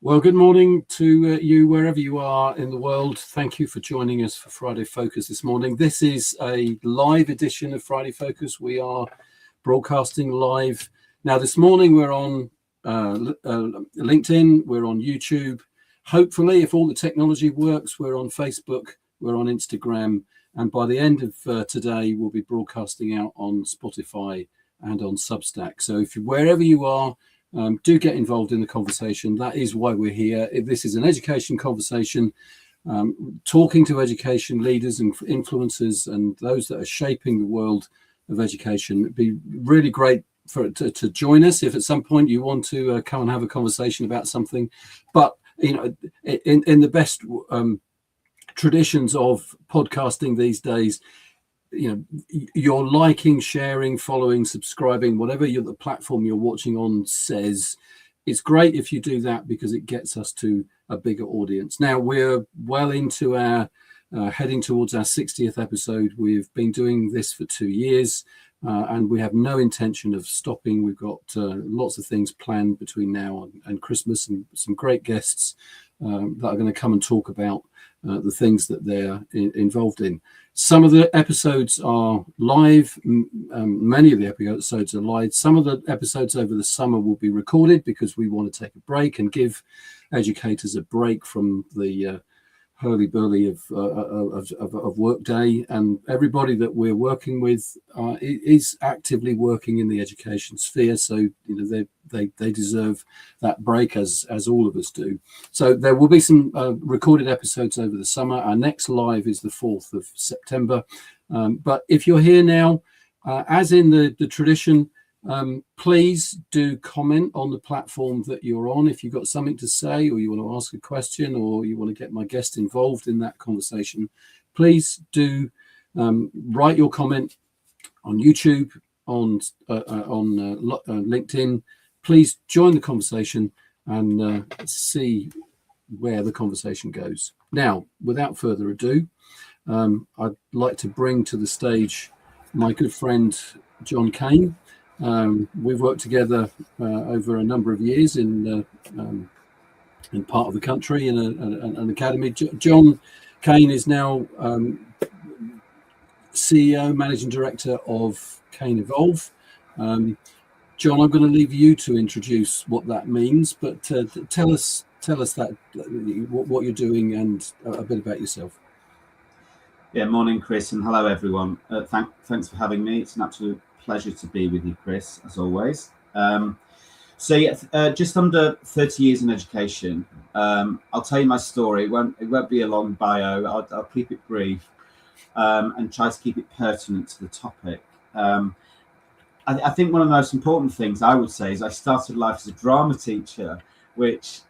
Well, good morning to you wherever you are in the world. Thank you for joining us for Friday Focus this morning. This is a live edition of Friday Focus. We are broadcasting live. Now, this morning we're on LinkedIn, we're on YouTube. Hopefully, if all the technology works, we're on Facebook, we're on Instagram. And by the end of today, we'll be broadcasting out on Spotify and on Substack. So if wherever you are, do get involved in the conversation. That is why we're here. This is an education conversation, talking to education leaders and influencers and those that are shaping the world of education. It'd be really great to join us if at some point you want to come and have a conversation about something. But you know, in the best traditions of podcasting these days, you know, you're liking, sharing, following, subscribing, whatever the platform you're watching on says. It's great if you do that because it gets us to a bigger audience. Now we're well into our heading towards our 60th episode. We've been doing this for 2 years and we have no intention of stopping. We've got lots of things planned between now and Christmas, and some great guests that are going to come and talk about the things that they're involved in. Some of the episodes are live. Many of the episodes are live. Some of the episodes over the summer will be recorded because we want to take a break and give educators a break from the hurly-burly of workday. And everybody that we're working with is actively working in the education sphere. So you know they deserve that break as all of us do. So there will be some recorded episodes over the summer. Our next live is the 4th of September. But if you're here now, as in the tradition, please do comment on the platform that you're on. If you've got something to say, or you want to ask a question, or you want to get my guest involved in that conversation, please do write your comment on YouTube, on LinkedIn. Please join the conversation and see where the conversation goes. Now, without further ado, I'd like to bring to the stage my good friend John Kane. We've worked together over a number of years in part of the country in an academy. John Kane is now CEO, Managing Director of Kane Evolve. John, I'm going to leave you to introduce what that means, but tell us that what you're doing and a bit about yourself. Yeah, morning, Chris, and hello, everyone. Thanks for having me. It's an absolute pleasure to be with you, Chris, as always. Just under 30 years in education. I'll tell you my story. It won't be a long bio. I'll keep it brief and try to keep it pertinent to the topic. I think one of the most important things I would say is I started life as a drama teacher, which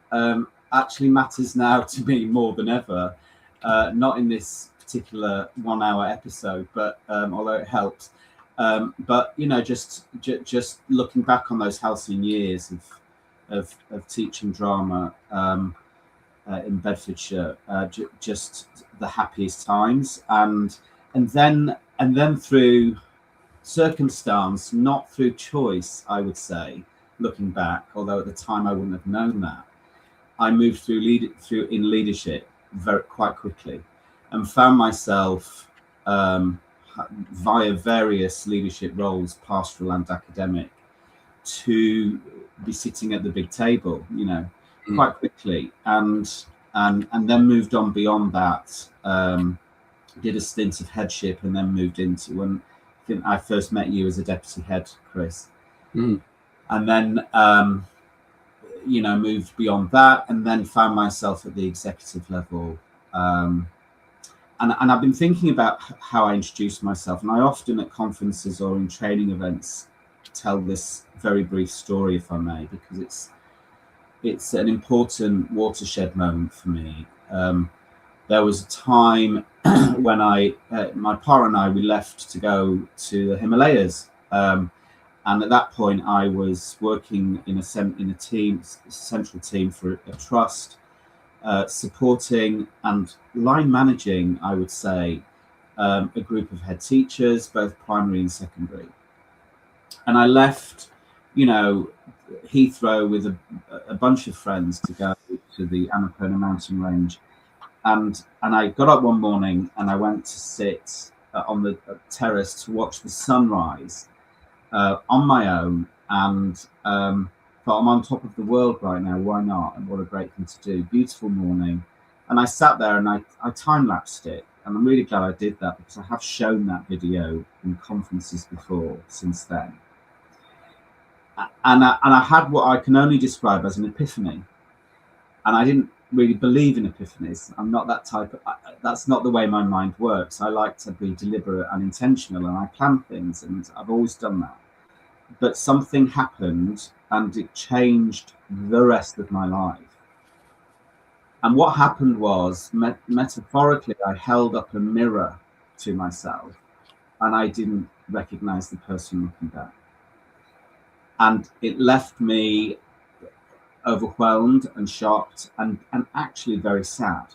actually matters now to me more than ever. Not in this particular 1 hour episode, but although it helps. But you know, just looking back on those halcyon years of teaching drama in Bedfordshire, just the happiest times, and then through circumstance, not through choice, I would say, looking back, although at the time I wouldn't have known that, I moved through in leadership quite quickly, and found myself via various leadership roles, pastoral and academic, to be sitting at the big table, you know, quite quickly, and then moved on beyond that. Did a stint of headship, and then moved into when I think I first met you as a deputy head, Chris, and then you know, moved beyond that, and then found myself at the executive level. And I've been thinking about how I introduce myself, and I often at conferences or in training events tell this very brief story, if I may, because it's an important watershed moment for me. There was a time when my partner and I, we left to go to the Himalayas, and at that point I was working in a central team for a trust. Supporting and line managing, I would say, a group of head teachers, both primary and secondary. And I left, you know, Heathrow with a bunch of friends to go to the Annapurna mountain range. And I got up one morning and I went to sit on the terrace to watch the sunrise on my own, and thought, I'm on top of the world right now, why not? And what a great thing to do. Beautiful morning. And I sat there and I time-lapsed it. And I'm really glad I did that, because I have shown that video in conferences before since then. And I had what I can only describe as an epiphany. And I didn't really believe in epiphanies. I'm not that type of, that's not the way my mind works. I like to be deliberate and intentional, and I plan things, and I've always done that. But something happened and it changed the rest of my life. And what happened was, metaphorically, I held up a mirror to myself and I didn't recognize the person looking back. And it left me overwhelmed and shocked and actually very sad.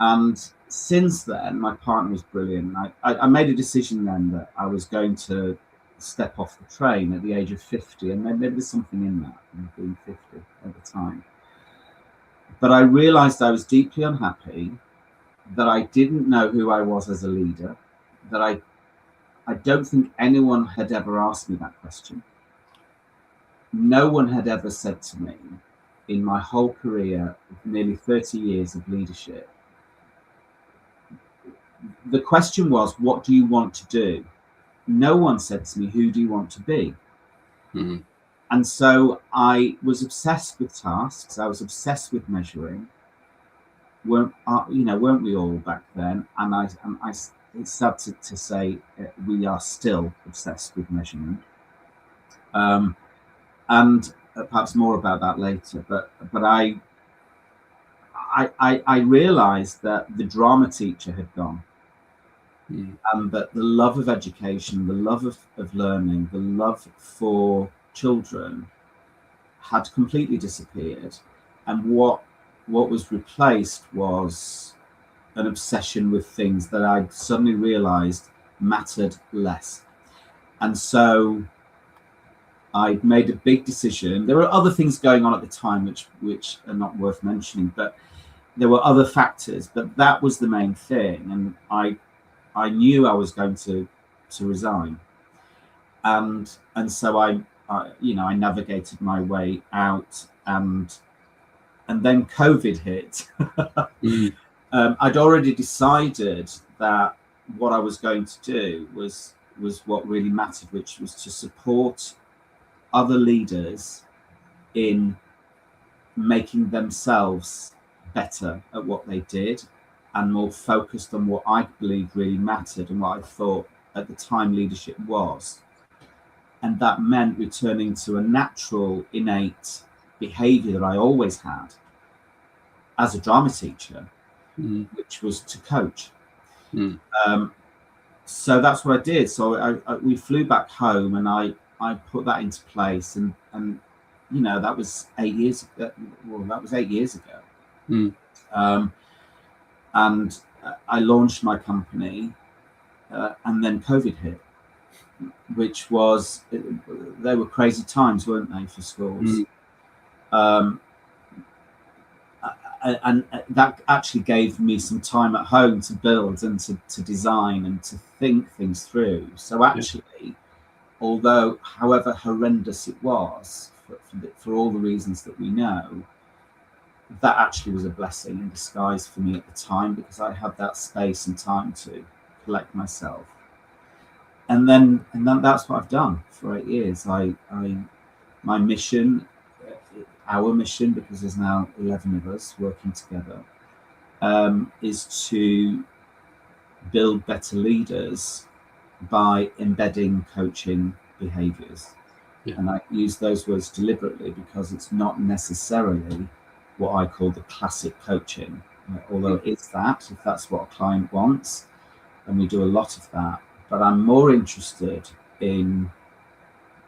And since then, my partner was brilliant. I made a decision then that I was going to step off the train at the age of 50, and maybe there's something in that, being 50 at the time. But I realized I was deeply unhappy, that I didn't know who I was as a leader, that I don't think anyone had ever asked me that question. No one had ever said to me in my whole career of nearly 30 years of leadership. The question was, what do you want to do? No one said to me, who do you want to be? Mm-hmm. And so I was obsessed with tasks. I was obsessed with measuring. Weren't we all back then? And it's sad to say we are still obsessed with measurement. And perhaps more about that later. But I realized that the drama teacher had gone. And that the love of education, the love of learning, the love for children had completely disappeared. And what was replaced was an obsession with things that I suddenly realized mattered less. And so I made a big decision. There were other things going on at the time which are not worth mentioning, but there were other factors, but that was the main thing. And I knew I was going to resign, and so I navigated my way out, and then COVID hit. I'd already decided that what I was going to do was what really mattered, which was to support other leaders in making themselves better at what they did, and more focused on what I believed really mattered and what I thought at the time leadership was. And that meant returning to a natural, innate behavior that I always had as a drama teacher, which was to coach. So that's what I did. So we flew back home, and I put that into place, and that was 8 years ago. Well, that was 8 years ago. And I launched my company, and then COVID hit, which was, they were crazy times, weren't they, for schools? And that actually gave me some time at home to build and to design and to think things through. So actually, although however horrendous it was, for all the reasons that we know, that actually was a blessing in disguise for me at the time, because I had that space and time to collect myself. And then that's what I've done for 8 years. My mission, our mission, because there's now 11 of us working together, is to build better leaders by embedding coaching behaviors. And I use those words deliberately, because it's not necessarily what I call the classic coaching, although it's that, if that's what a client wants, and we do a lot of that. But I'm more interested in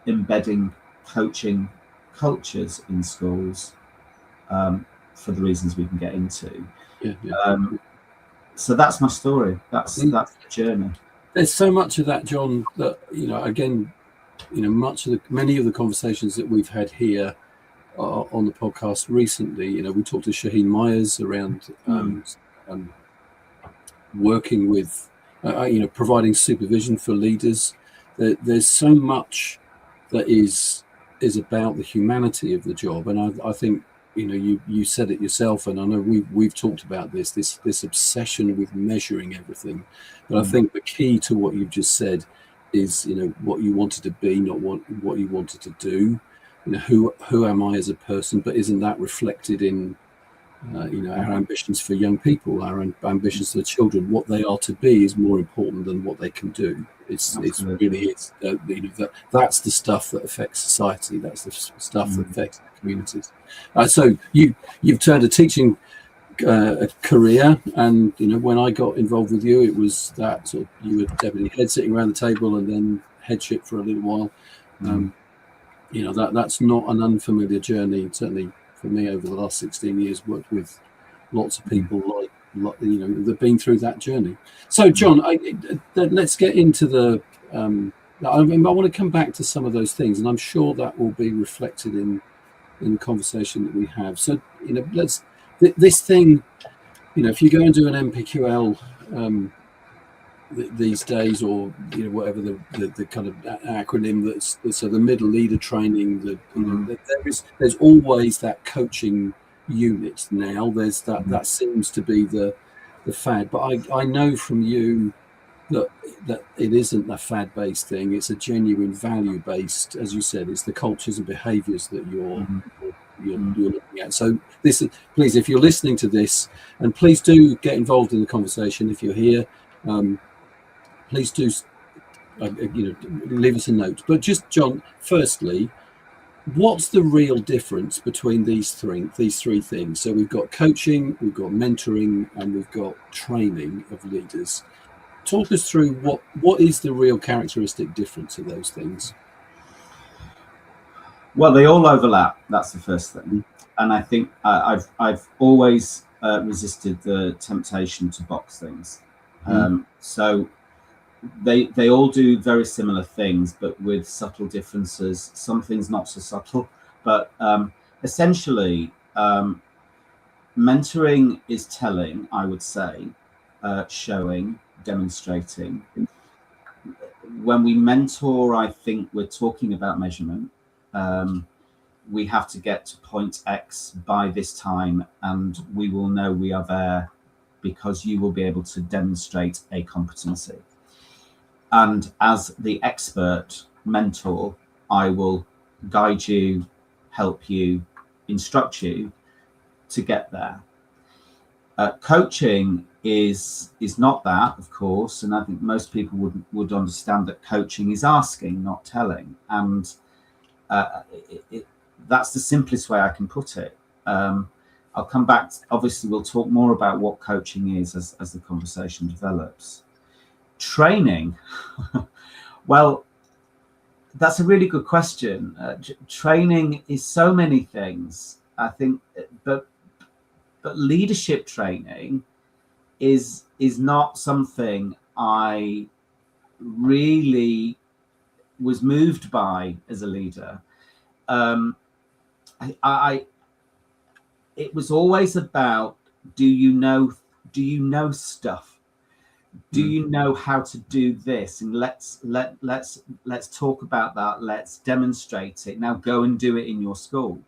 embedding coaching cultures in schools, for the reasons we can get into. So that's my story. That's the journey. There's so much of that, John, that many of the conversations that we've had here on the podcast recently. You know, we talked to Shaheen Myers around working with, you know, providing supervision for leaders. There's so much that is about the humanity of the job, and I think, you know, you said it yourself, and I know we've talked about this obsession with measuring everything, but I think the key to what you've just said is, you know, what you wanted to be, not what you wanted to do. You know, who am I as a person? But isn't that reflected in you know, our ambitions for young people, our ambitions for the children? What they are to be is more important than what they can do. It's really you know, that's the stuff that affects society. That's the stuff that affects our communities. So you've turned a teaching career, and you know, when I got involved with you, it was that sort of, you were deputy head sitting around the table, and then headship for a little while. You know, that's not an unfamiliar journey. Certainly for me, over the last 16 years, worked with lots of people like you know, that've been through that journey. So, John, let's get into the. I want to come back to some of those things, and I'm sure that will be reflected in the conversation that we have. So, you know, this thing, you know, if you go and do an NPQL these days, or you know, whatever the kind of acronym that's so the middle leader training, you know, there's always that coaching unit now. There's that seems to be the fad, but I know from you that it isn't a fad-based thing. It's a genuine value-based, as you said. It's the cultures and behaviours that you're looking at. So this, please, if you're listening to this, and please do get involved in the conversation if you're here. Please do, you know, leave us a note. But just, John, firstly, what's the real difference between these three things? So we've got coaching, we've got mentoring, and we've got training of leaders. Talk us through what is the real characteristic difference of those things? Well, they all overlap. That's the first thing, and I think I've always resisted the temptation to box things. So they all do very similar things, but with subtle differences. Some things not so subtle, but essentially, mentoring is telling, I would say, showing, demonstrating. When we mentor, I think we're talking about measurement. We have to get to point X by this time, and we will know we are there because you will be able to demonstrate a competency. And as the expert mentor, I will guide you, help you, instruct you to get there. Coaching is not that, of course, and I think most people would understand that coaching is asking, not telling, and that's the simplest way I can put it. I'll come back. Obviously, we'll talk more about what coaching is as the conversation develops. Training, well, that's a really good question. Training is so many things, I think, but leadership training is not something I really was moved by as a leader. It was always about, do you know stuff? Do you know how to do this? And let's talk about that. Let's demonstrate it. Now go and do it in your school.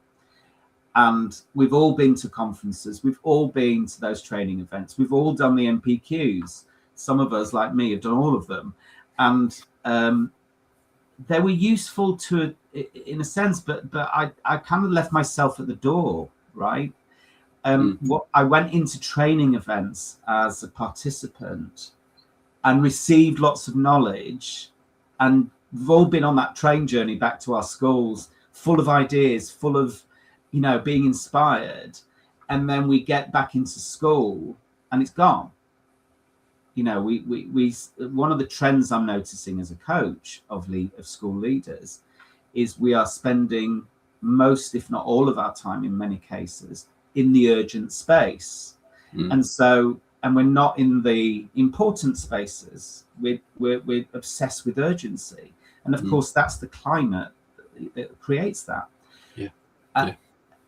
And we've all been to conferences. We've all been to those training events. We've all done the NPQs. Some of us, like me, have done all of them. And they were useful in a sense, but I kind of left myself at the door, right? I went into training events as a participant and received lots of knowledge, and we've all been on that train journey back to our schools, full of ideas, full of, you know, being inspired, and then we get back into school and it's gone. You know, we one of the trends I'm noticing as a coach of school leaders is we are spending most, if not all of our time in many cases, in the urgent space. And we're not in the important spaces. We're obsessed with urgency. And of course, that's the climate that creates that.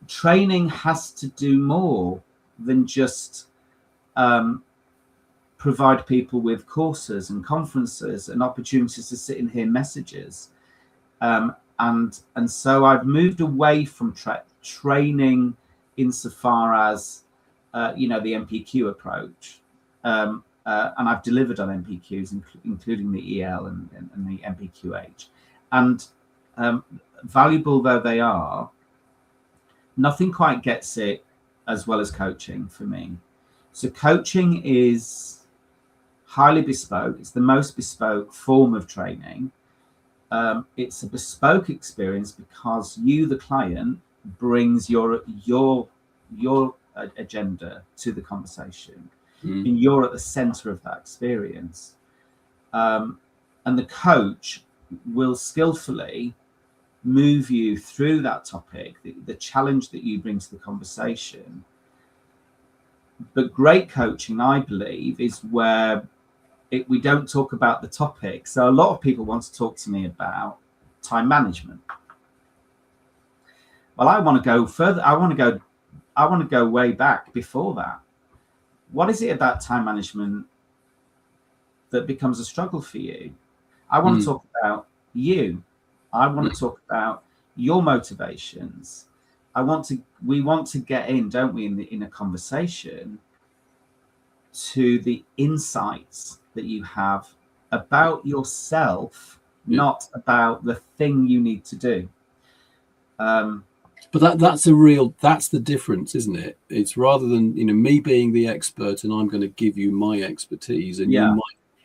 training has to do more than just provide people with courses and conferences and opportunities to sit and hear messages. And so I've moved away from training insofar as the MPQ approach, and I've delivered on MPQs, including the EL and the MPQH, and valuable though they are, nothing quite gets it as well as coaching for me. So coaching is highly bespoke. It's the most bespoke form of training. It's a bespoke experience because you, the client, brings your agenda to the conversation, and you're at the center of that experience. And the coach will skillfully move you through that topic, the challenge that you bring to the conversation. But great coaching, I believe, is where we don't talk about the topic. So a lot of people want to talk to me about time management. Well, I want to go further. I want to go way back before that. What is it about time management that becomes a struggle for you? I want to talk about you. I want to talk about your motivations. We want to get in, don't we, in a conversation to the insights that you have about yourself, not about the thing you need to do. But that's the difference, isn't it? It's rather than me being the expert and I'm going to give you my expertise, and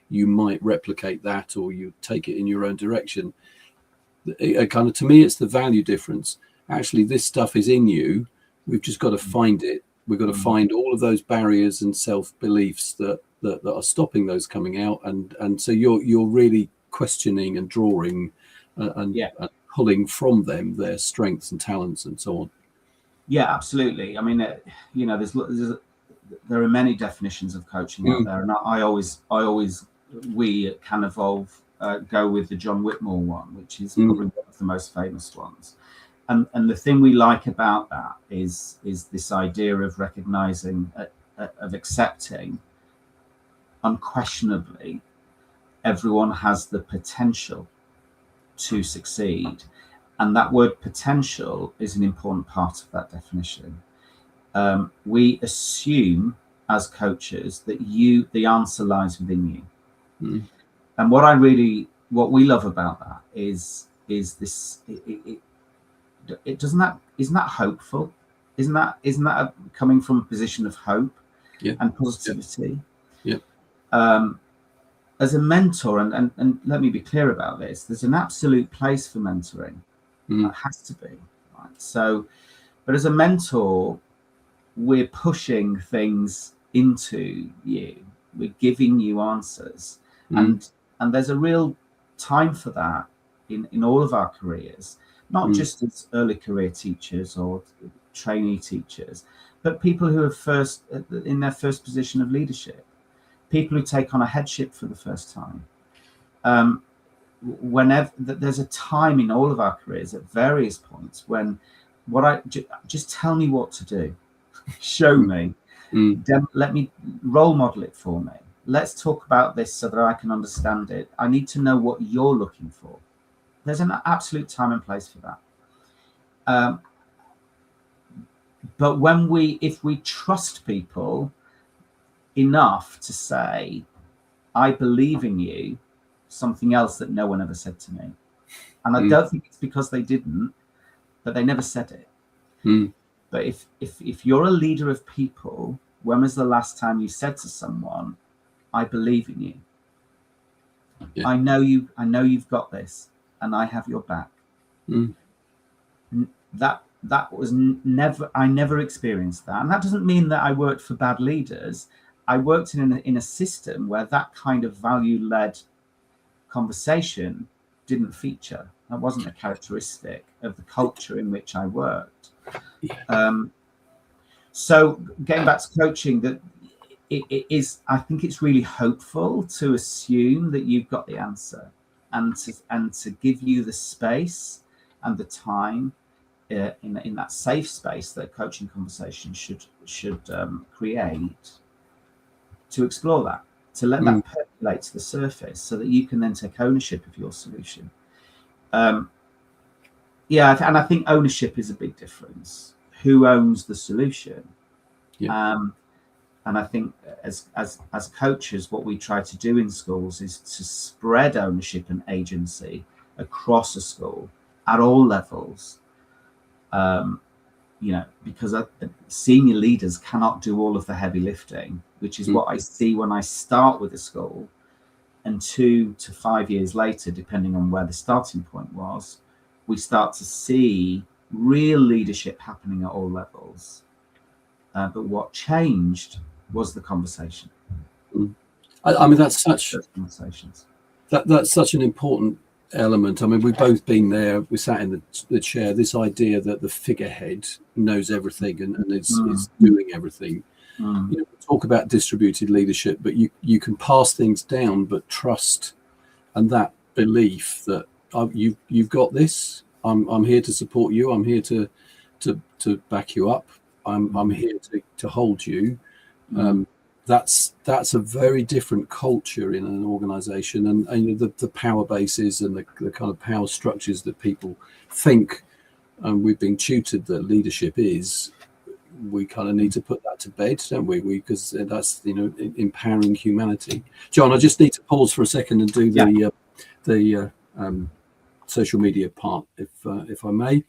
you might replicate that, or you take it in your own direction. Kind of, to me, it's the value difference. Actually, this stuff is in you. We've just got to find it. We've got to find all of those barriers and self-beliefs that are stopping those coming out, and so you're really questioning and drawing and pulling from them their strengths and talents and so on. Yeah, absolutely. I mean, there are many definitions of coaching out there, and we at Can Evolve go with the John Whitmore one, which is probably one of the most famous ones. And the thing we like about that is this idea of recognizing, of accepting, unquestionably, everyone has the potential to succeed. And that word potential is an important part of that definition. We assume as coaches that the answer lies within you. And what we love about that is this, isn't that hopeful? Isn't that coming from a position of hope and positivity? As a mentor, and let me be clear about this, there's an absolute place for mentoring. It has to be, right? So, but as a mentor, we're pushing things into you. We're giving you answers, and there's a real time for that in all of our careers, not just as early career teachers or trainee teachers, but people who are in their first position of leadership, people who take on a headship for the first time. Whenever there's a time in all of our careers at various points when just tell me what to do, show me, let me role model it for me. Let's talk about this so that I can understand it. I need to know what you're looking for. There's an absolute time and place for that. But if we trust people enough to say, I believe in you, something else that no one ever said to me. And I don't think it's because they didn't, but they never said it. But if you're a leader of people, when was the last time you said to someone, I believe in you? Yeah. I know you've got this, and I have your back. That was I never experienced that. And that doesn't mean that I worked for bad leaders. I worked in a system where that kind of value-led conversation didn't feature. That wasn't a characteristic of the culture in which I worked. So getting back to coaching, that it is, I think it's really hopeful to assume that you've got the answer, and to give you the space and the time in that safe space that coaching conversation should create, to explore that, to let that percolate to the surface, so that you can then take ownership of your solution. And I think ownership is a big difference. Who owns the solution? And I think as coaches, what we try to do in schools is to spread ownership and agency across a school at all levels. Because senior leaders cannot do all of the heavy lifting, which is what I see when I start with a school, and 2 to 5 years later, depending on where the starting point was, we start to see real leadership happening at all levels. But what changed was the conversation. I mean, that's such conversations. That's such an important element. I mean, we've both been there. We sat in the chair. This idea that the figurehead knows everything and is doing everything. We talk about distributed leadership, but you can pass things down, but trust and that belief that you've got this. I'm here to support you. I'm here to back you up. I'm here to hold you. That's a very different culture in an organization, and the power bases and the kind of power structures that people think, and we've been tutored that leadership is. We kind of need to put that to bed, don't we? Because that's empowering humanity. John, I just need to pause for a second and do the social media part, if I may.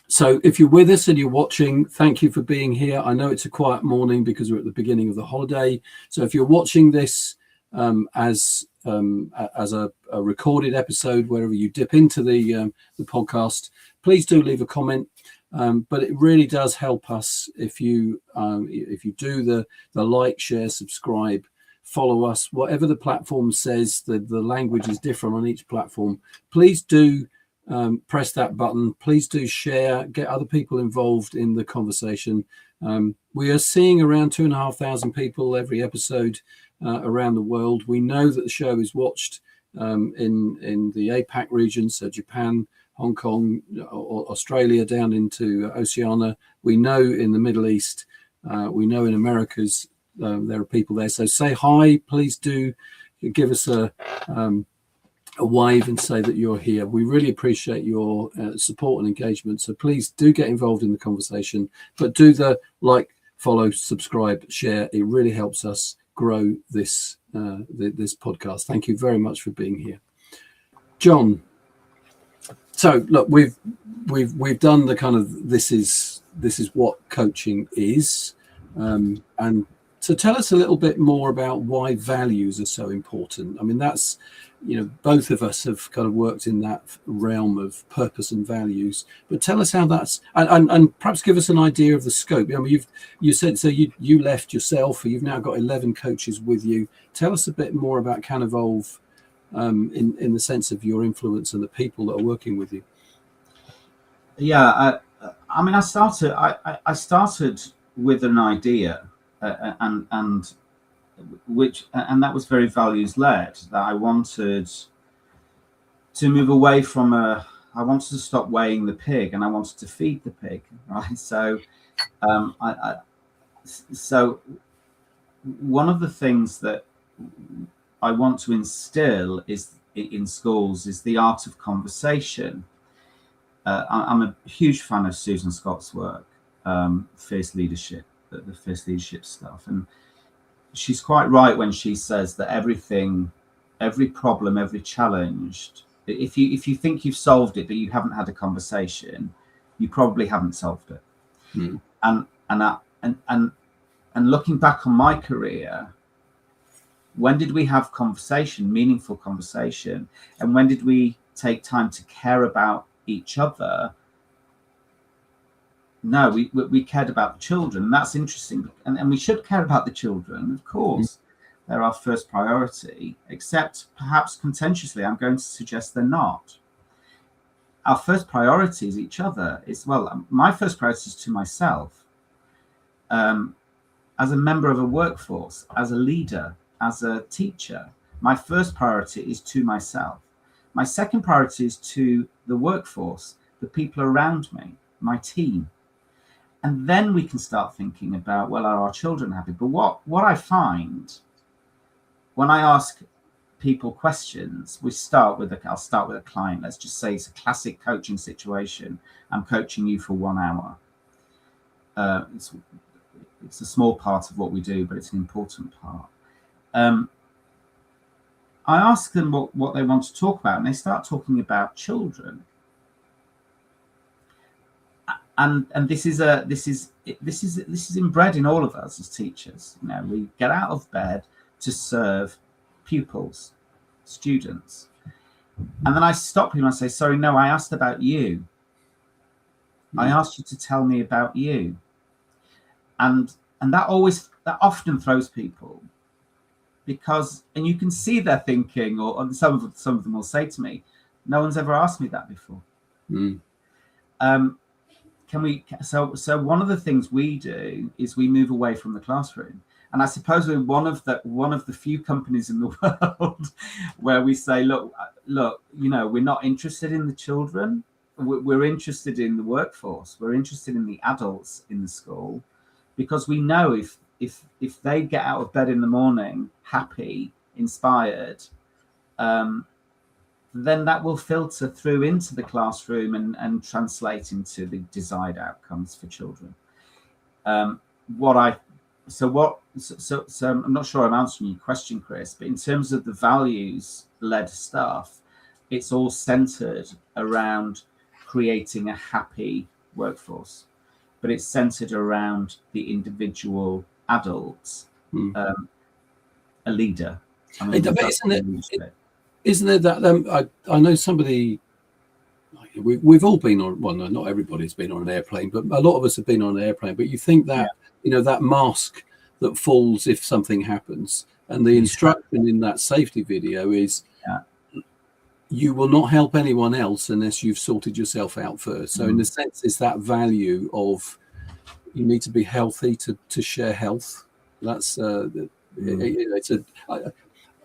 So if you're with us and you're watching, thank you for being here. I know it's a quiet morning because we're at the beginning of the holiday. So if you're watching this as a recorded episode, wherever you dip into the podcast, please do leave a comment. But it really does help us if you do the like, share, subscribe, follow us, whatever the platform says. The language is different on each platform. Please do press that button. Please do share, get other people involved in the conversation. We are seeing around 2,500 people every episode around the world. We know that the show is watched in the APAC region, so Japan, Hong Kong, Australia, down into Oceania. We know in the Middle East, we know in Americas, there are people there. So say hi, please do give us a wave and say that you're here. We really appreciate your support and engagement. So please do get involved in the conversation, but do the like, follow, subscribe, share. It really helps us grow this this podcast. Thank you very much for being here, John. So look, we've done the kind of this is what coaching is, and so tell us a little bit more about why values are so important. I mean, that's both of us have kind of worked in that realm of purpose and values, but tell us how that's and perhaps give us an idea of the scope. I mean, you said so you left yourself, you've now got 11 coaches with you. Tell us a bit more about Canevolve. In the sense of your influence and the people that are working with you. I mean, I started with an idea, and that was very values led. That I wanted to move away from I wanted to stop weighing the pig, and I wanted to feed the pig. Right. So, so one of the things that I want to instill in schools is the art of conversation. I'm a huge fan of Susan Scott's work, Fierce Leadership, the Fierce Leadership stuff, and she's quite right when she says that every problem, every challenge, if you think you've solved it but you haven't had a conversation, you probably haven't solved it. And looking back on my career, when did we have conversation, meaningful conversation? And when did we take time to care about each other? No, we cared about the children. And that's interesting. And we should care about the children, of course. They're our first priority, except perhaps contentiously, I'm going to suggest they're not. Our first priority is each other. My first priority is to myself. As a member of a workforce, as a leader, as a teacher, my first priority is to myself. My second priority is to the workforce, the people around me, my team. And then we can start thinking about, well, are our children happy? But what I find when I ask people questions, I'll start with a client. Let's just say it's a classic coaching situation. I'm coaching you for 1 hour. It's a small part of what we do, but it's an important part. I ask them what they want to talk about, and they start talking about children. And this is inbred in all of us as teachers. You know, we get out of bed to serve pupils, students, and then I stop him and I say, sorry, no, I asked about you. I asked you to tell me about you. And that often throws people, because, and you can see they're thinking, or some of them will say to me, no one's ever asked me that before. So one of the things we do is we move away from the classroom. And I suppose we're one of the few companies in the world where we say, look, you know, we're not interested in the children. We're interested in the workforce. We're interested in the adults in the school, because we know if they get out of bed in the morning happy, inspired, then that will filter through into the classroom and translate into the desired outcomes for children. So I'm not sure I'm answering your question, Chris, but in terms of the values-led stuff, it's all centered around creating a happy workforce, but it's centered around the individual adults, a leader. I mean, isn't it that I know somebody, we've all been on, well, no, not everybody's been on an airplane, but a lot of us have been on an airplane. But you think that, you know, that mask that falls if something happens, and the instruction in that safety video is, you will not help anyone else unless you've sorted yourself out first. So in a sense, it's that value of, you need to be healthy to share health. That's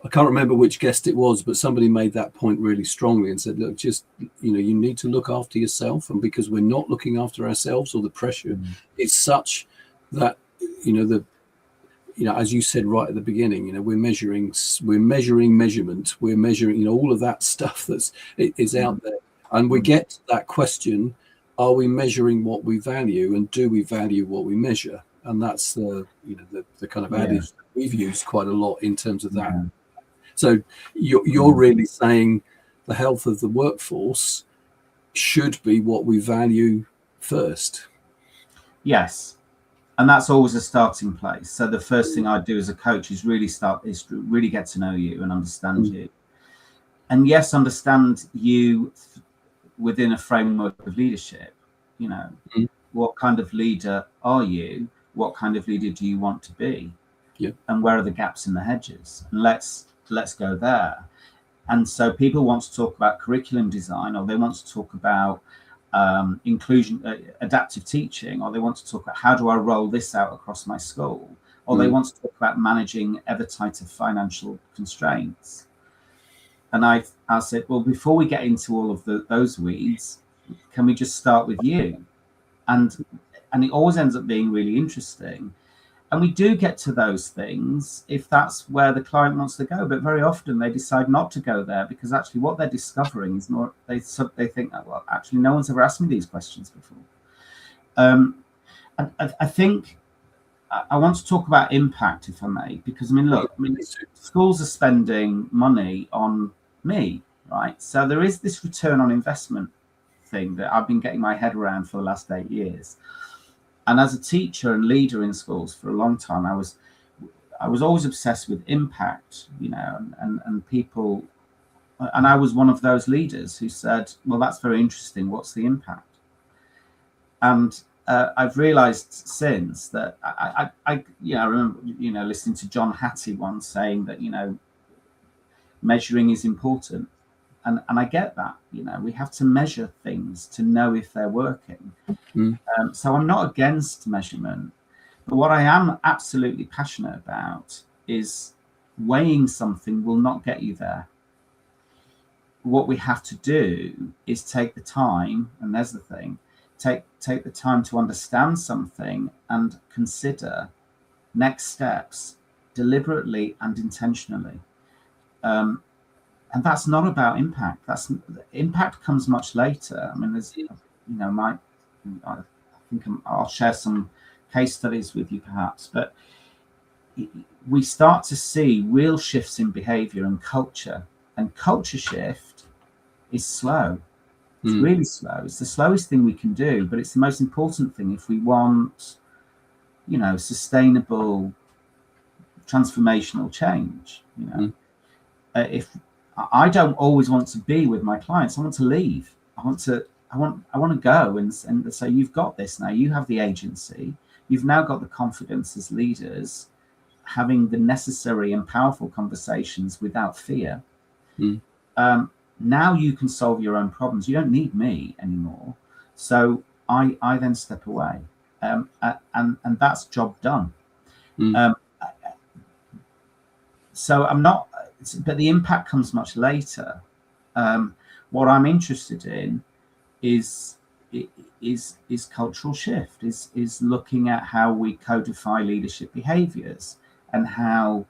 I can't remember which guest it was, but somebody made that point really strongly and said, look, just, you know, you need to look after yourself. And because we're not looking after ourselves, or the pressure is such that, as you said right at the beginning, you know, we're measuring measurement, we're measuring, you know, all of that stuff is out there. And we get to that question, are we measuring what we value, and do we value what we measure? And that's the kind of adage that we've used quite a lot in terms of that. So you're really saying the health of the workforce should be what we value first. Yes, and that's always a starting place. So the first thing I do as a coach is really get to know you and understand you, and yes, understand you within a framework of leadership. You know, what kind of leader are you? What kind of leader do you want to be? And where are the gaps in the hedges? And let's go there. And so people want to talk about curriculum design, or they want to talk about inclusion, adaptive teaching, or they want to talk about how do I roll this out across my school, or they want to talk about managing ever tighter financial constraints. And I said, well, before we get into all of those weeds, can we just start with you? And it always ends up being really interesting. And we do get to those things if that's where the client wants to go. But very often they decide not to go there, because actually what they're discovering is more, they think, well, actually no one's ever asked me these questions before. I think I want to talk about impact, if I may, because schools are spending money on me, right? So there is this return on investment thing that I've been getting my head around for the last 8 years. And as a teacher and leader in schools for a long time, I was always obsessed with impact, you know, and people, and I was one of those leaders who said, well, that's very interesting. What's the impact? And I've realized since that I remember, you know, listening to John Hattie once saying that, you know, measuring is important. And I get that, you know, we have to measure things to know if they're working. So I'm not against measurement, but what I am absolutely passionate about is weighing something will not get you there. what we have to do is take the time, and there's the thing, take the time to understand something and consider next steps deliberately and intentionally. And that's not about impact. Impact comes much later. I mean, there's, I think I'll share some case studies with you perhaps, but we start to see real shifts in behavior and culture. And culture shift is slow. It's really slow. It's the slowest thing we can do, but it's the most important thing if we want, sustainable, transformational change. If I don't always want to be with my clients, I want to leave. I want to go and say, you've got this now. You have the agency. You've now got the confidence as leaders, having the necessary and powerful conversations without fear. Now you can solve your own problems. You don't need me anymore. So I then step away, and that's job done. So I'm not, but the impact comes much later. What I'm interested in is cultural shift, is looking at how we codify leadership behaviors and how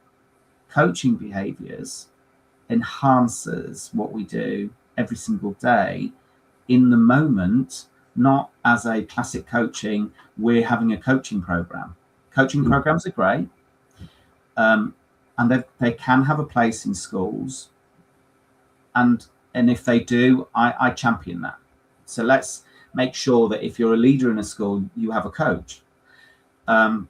coaching behaviors enhances what we do every single day in the moment, not as a classic coaching, we're having a coaching program. Coaching programs are great, and they can have a place in schools, and if they do, I champion that. So let's make sure that if you're a leader in a school, you have a coach, but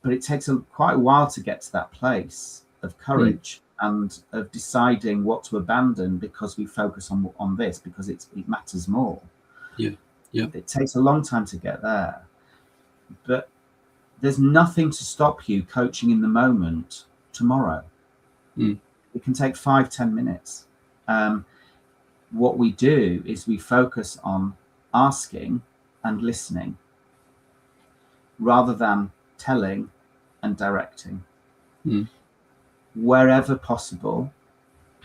it takes quite a while to get to that place of courage and of deciding what to abandon because we focus on this because it matters more. It takes a long time to get there, but there's nothing to stop you coaching in the moment tomorrow. It can take 5-10 minutes. What we do is we focus on asking and listening rather than telling and directing. Wherever possible,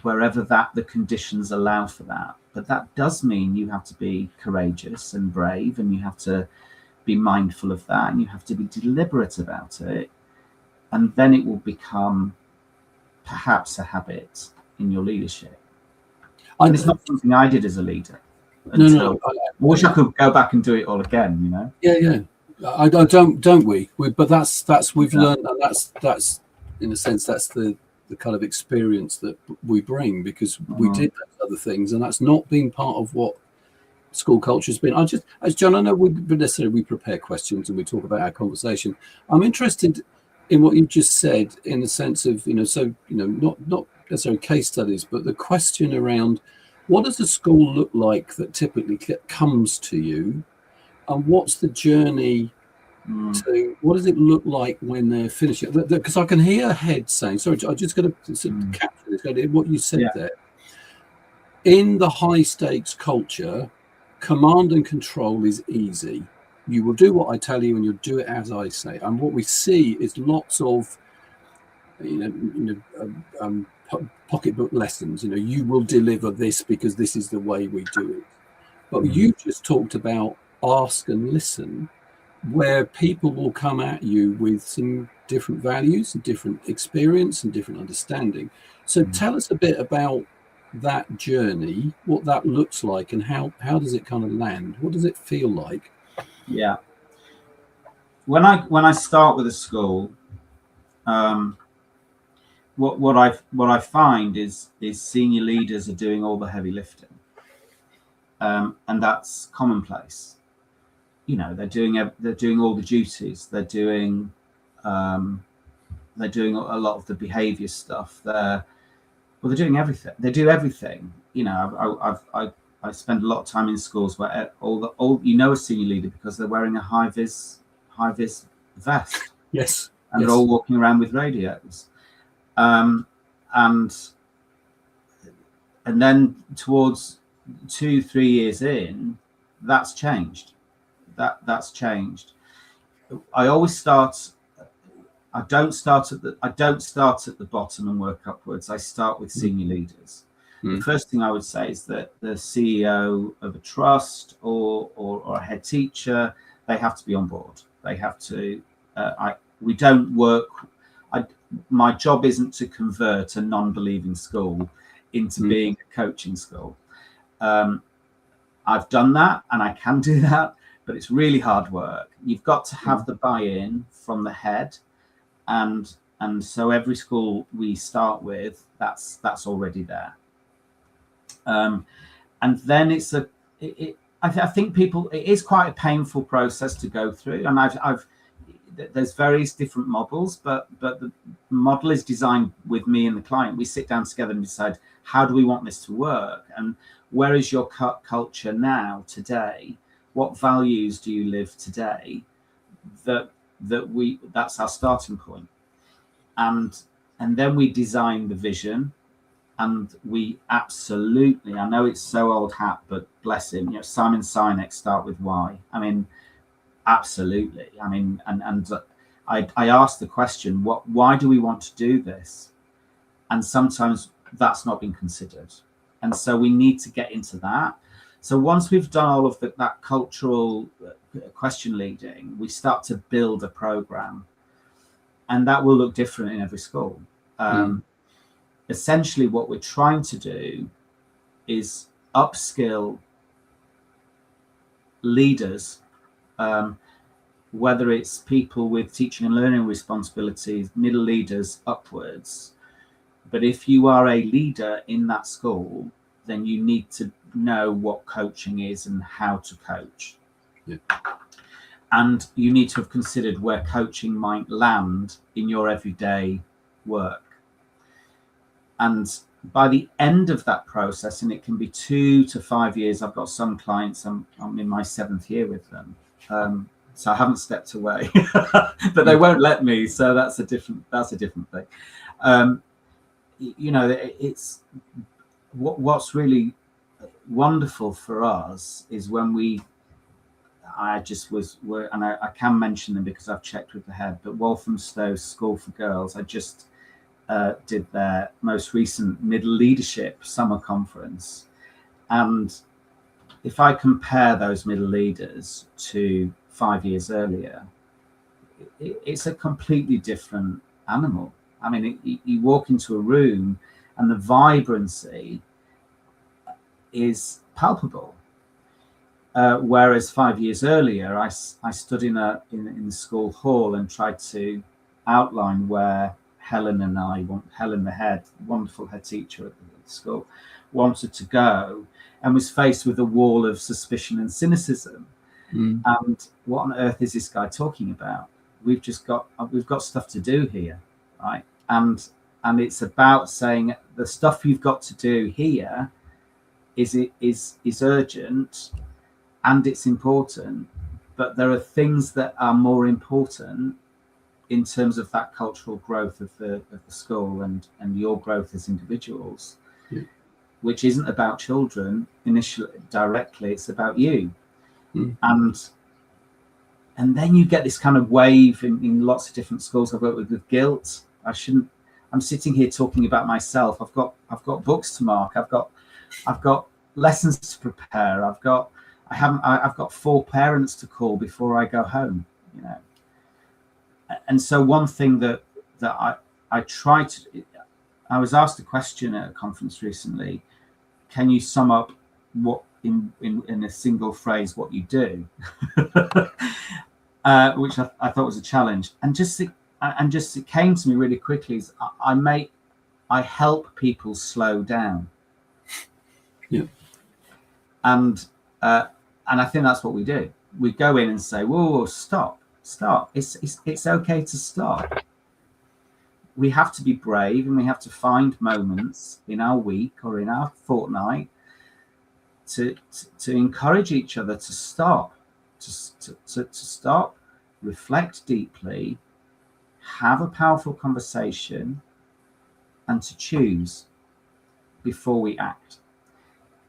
wherever the conditions allow for that. But that does mean you have to be courageous and brave, and you have to be mindful of that, and you have to be deliberate about it. And then it will become perhaps a habit in your leadership. And it's not something I did as a leader. I wish I could go back and do it all again, Yeah. I don't we? But that's we've learned, and that's in a sense that's the kind of experience that we bring because we did those other things, and that's not been part of what school culture has been. As John, I know we prepare questions and we talk about our conversation. I'm interested in what you just said in the sense of not necessarily case studies, but the question around what does a school look like that typically comes to you, and what's the journey to what does it look like when they're finishing? Because I can hear head saying, sorry, I just got to capture this, what you said there. In the high stakes culture, command and control is easy. You will do what I tell you and you'll do it as I say. And what we see is lots of pocketbook lessons. You will deliver this because this is the way we do it. But you just talked about ask and listen, where people will come at you with some different values and different experience and different understanding. So tell us a bit about that journey, what that looks like, and how does it kind of land? What does it feel like? Yeah. When I start with a school, what I find is senior leaders are doing all the heavy lifting, and that's commonplace. They're doing all the duties. They're doing a lot of the behavior stuff. They're doing everything. They do everything. I spend a lot of time in schools where a senior leader because they're wearing a high vis vest. Yes. And they're all walking around with radios. And then towards 2-3 years in, that's changed. That's changed. I don't start at the bottom and work upwards. I start with senior leaders. The first thing I would say is that the CEO of a trust or a head teacher, they have to be on board. They have to. We don't work. My job isn't to convert a non-believing school into being a coaching school. I've done that, and I can do that, but it's really hard work. You've got to have the buy-in from the head, and so every school we start with, that's already there. And then I think people, it is quite a painful process to go through, and there's various different models, but the model is designed with me and the client. We sit down together and decide, how do we want this to work, and where is your culture now, today? What values do you live today? That's our starting point, and then we design the vision. And we absolutely, I know it's so old hat, but bless him, Simon Sinek, start with why. I mean, absolutely. I mean, and I asked the question, why do we want to do this? And sometimes that's not been considered. And so we need to get into that. So once we've done all of that cultural question leading, we start to build a program. And that will look different in every school. Essentially, what we're trying to do is upskill leaders, whether it's people with teaching and learning responsibilities, middle leaders upwards. But if you are a leader in that school, then you need to know what coaching is and how to coach. Yeah. And you need to have considered where coaching might land in your everyday work. And by the end of that process, and it can be 2 to 5 years, I've got some clients, I'm in my 7th year with them. So I haven't stepped away, but they won't let me. So that's a different thing. It's what's really wonderful for us is when I can mention them because I've checked with the head, but Walthamstow School for Girls, I just did their most recent middle leadership summer conference. And if I compare those middle leaders to 5 years earlier, it's a completely different animal. I mean, you walk into a room and the vibrancy is palpable. Whereas 5 years earlier, I stood in the school hall and tried to outline where Helen the head, wonderful head teacher at the school, wanted to go, and was faced with a wall of suspicion and cynicism. And what on earth is this guy talking about? We've got stuff to do here, right? And it's about saying the stuff you've got to do here is urgent and it's important, but there are things that are more important in terms of that cultural growth of the school and your growth as individuals, which isn't about children initially directly, it's about you. And then you get this kind of wave in lots of different schools I've worked with guilt. I'm sitting here talking about myself. I've got books to mark. I've got lessons to prepare. I've got 4 parents to call before I go home, And so one thing that I try to, I was asked a question at a conference recently, can you sum up what in a single phrase what you do? Which I thought was a challenge. And just it came to me really quickly is I help people slow down. Yeah. And I think that's what we do. We go in and say, whoa, stop. It's okay to stop. We have to be brave, and we have to find moments in our week or in our fortnight to encourage each other to stop, to stop, reflect deeply, have a powerful conversation, and to choose before we act.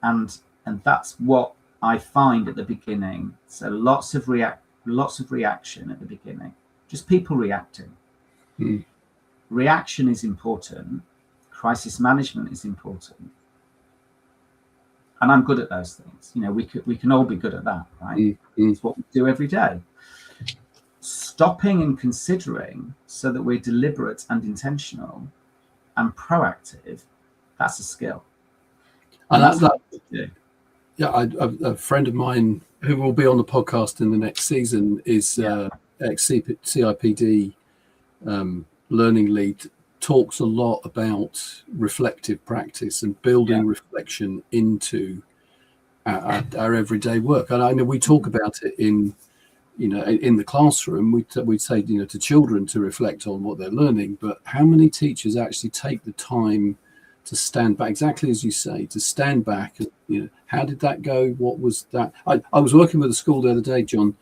And that's what I find at the beginning. So lots of reaction at the beginning, just people reacting. Reaction is important. Crisis management is important. And I'm good at those things. We can all be good at that, right? It's what we do every day. Stopping and considering so that we're deliberate and intentional and proactive, that's a skill. And that's what we do. Yeah, a friend of mine who will be on the podcast in the next season is ex-CIPD learning lead, talks a lot about reflective practice and building reflection into our everyday work. And I know we talk about it in the classroom. We'd say, to children to reflect on what they're learning, but how many teachers actually take the time to stand back, exactly as you say, to stand back and, how did that go? What was that? I was working with a school the other day, John,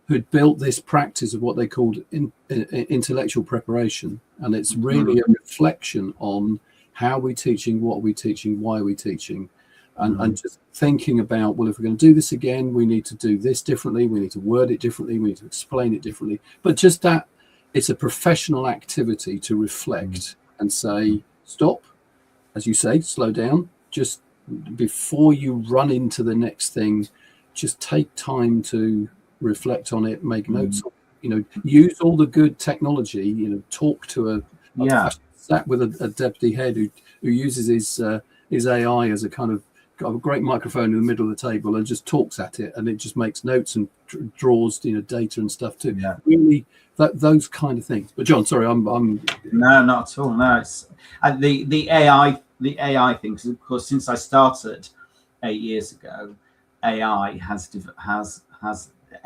who'd built this practice of what they called intellectual preparation. And it's really a reflection on how we're teaching, what we're teaching, why we're teaching, and just thinking about, well, if we're going to do this again, we need to do this differently. We need to word it differently. We need to explain it differently. But just that, it's a professional activity to reflect and say, stop, as you say, slow down. Just before you run into the next thing, just take time to reflect on it, make notes, use all the good technology, talk to I sat with a deputy head who uses his AI as a kind of, got a great microphone in the middle of the table and just talks at it, and it just makes notes and draws data and stuff too. Really, those kind of things. But John, sorry, I'm no, not at all. No, it's the AI thing, because of course since I started 8 years ago, AI has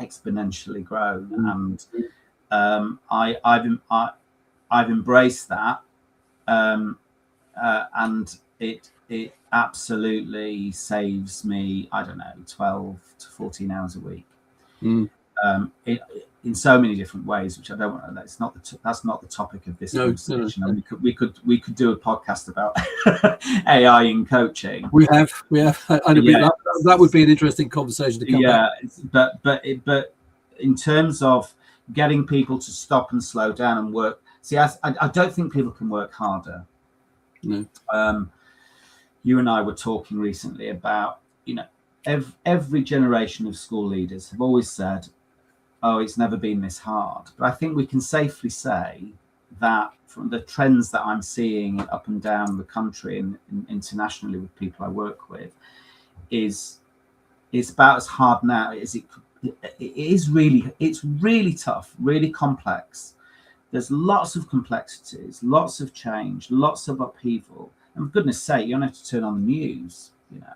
exponentially grown, and I've embraced that, and it absolutely saves me, I don't know, 12 to 14 hours a week, in so many different ways, which I don't want. That's not the topic of this conversation. No. We could do a podcast about AI in coaching. We have. That would be an interesting conversation to come back. But in terms of getting people to stop and slow down and work, I don't think people can work harder. No. You and I were talking recently about, every generation of school leaders have always said, oh, it's never been this hard. But I think we can safely say that from the trends that I'm seeing up and down the country and internationally with people I work with, it's about as hard now as it is. It's really tough, really complex. There's lots of complexities, lots of change, lots of upheaval. And for goodness sake, you don't have to turn on the news,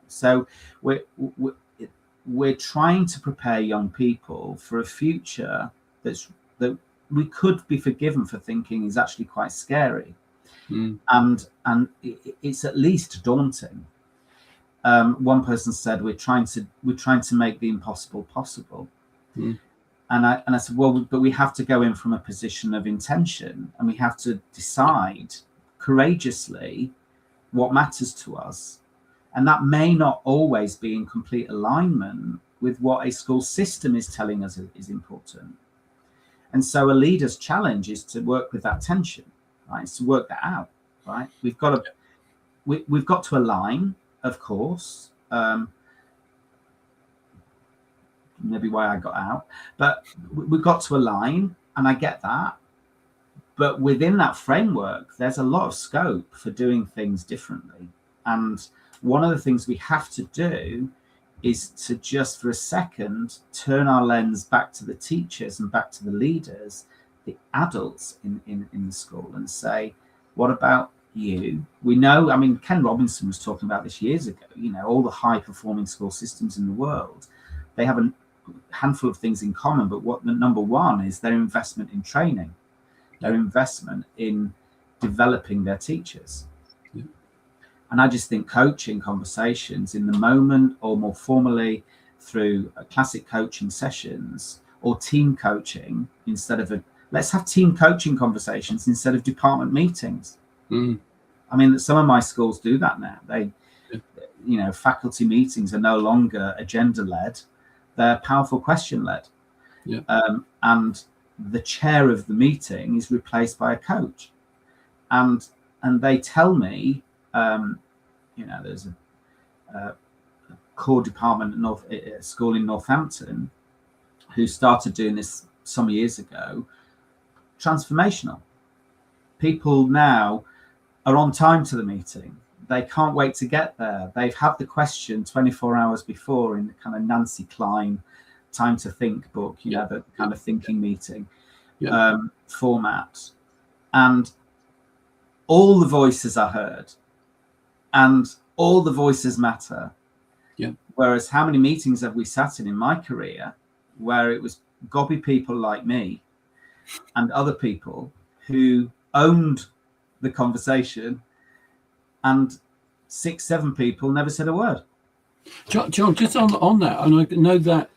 So we're trying to prepare young people for a future that we could be forgiven for thinking is actually quite scary, and it's at least daunting. One person said we're trying to make the impossible possible, and I said, well, but we have to go in from a position of intention, and we have to decide courageously what matters to us. And that may not always be in complete alignment with what a school system is telling us is important. And so a leader's challenge is to work with that tension, right? It's to work that out, right? We've got to align, of course. Maybe why I got out, but we've got to align, and I get that. But within that framework, there's a lot of scope for doing things differently. And one of the things we have to do is to just for a second turn our lens back to the teachers and back to the leaders, the adults in the school, and say, what about you? We know, Ken Robinson was talking about this years ago, all the high performing school systems in the world, they have a handful of things in common, but what the number one is their investment in training, their investment in developing their teachers. And I just think coaching conversations in the moment, or more formally through classic coaching sessions or team coaching, let's have team coaching conversations instead of department meetings. Some of my schools do that now. Faculty meetings are no longer agenda led, they're powerful question led. And the chair of the meeting is replaced by a coach. And they tell me, there's core department at a school in Northampton who started doing this some years ago. Transformational. People now are on time to the meeting. They can't wait to get there. They've had the question 24 hours before in the kind of Nancy Klein Time to Think book, the kind of thinking meeting format. And all the voices are heard and all the voices matter. Yeah. Whereas how many meetings have we sat in my career where it was gobby people like me and other people who owned the conversation, and 6-7 people never said a word. John, just on that, and I know that,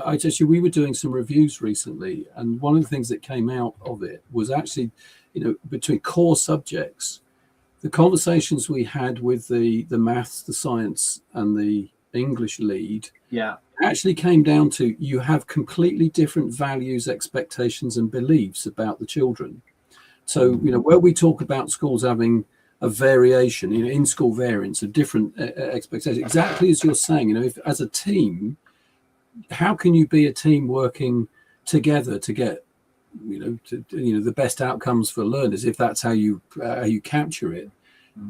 I just, we were doing some reviews recently, and one of the things that came out of it was actually, between core subjects, the conversations we had with the maths, the science, and the English lead, actually came down to, you have completely different values, expectations, and beliefs about the children. So, where we talk about schools having a variation, in school variance of different expectations, exactly as you're saying, if as a team, how can you be a team working together to get, the best outcomes for learners, if that's how you capture it?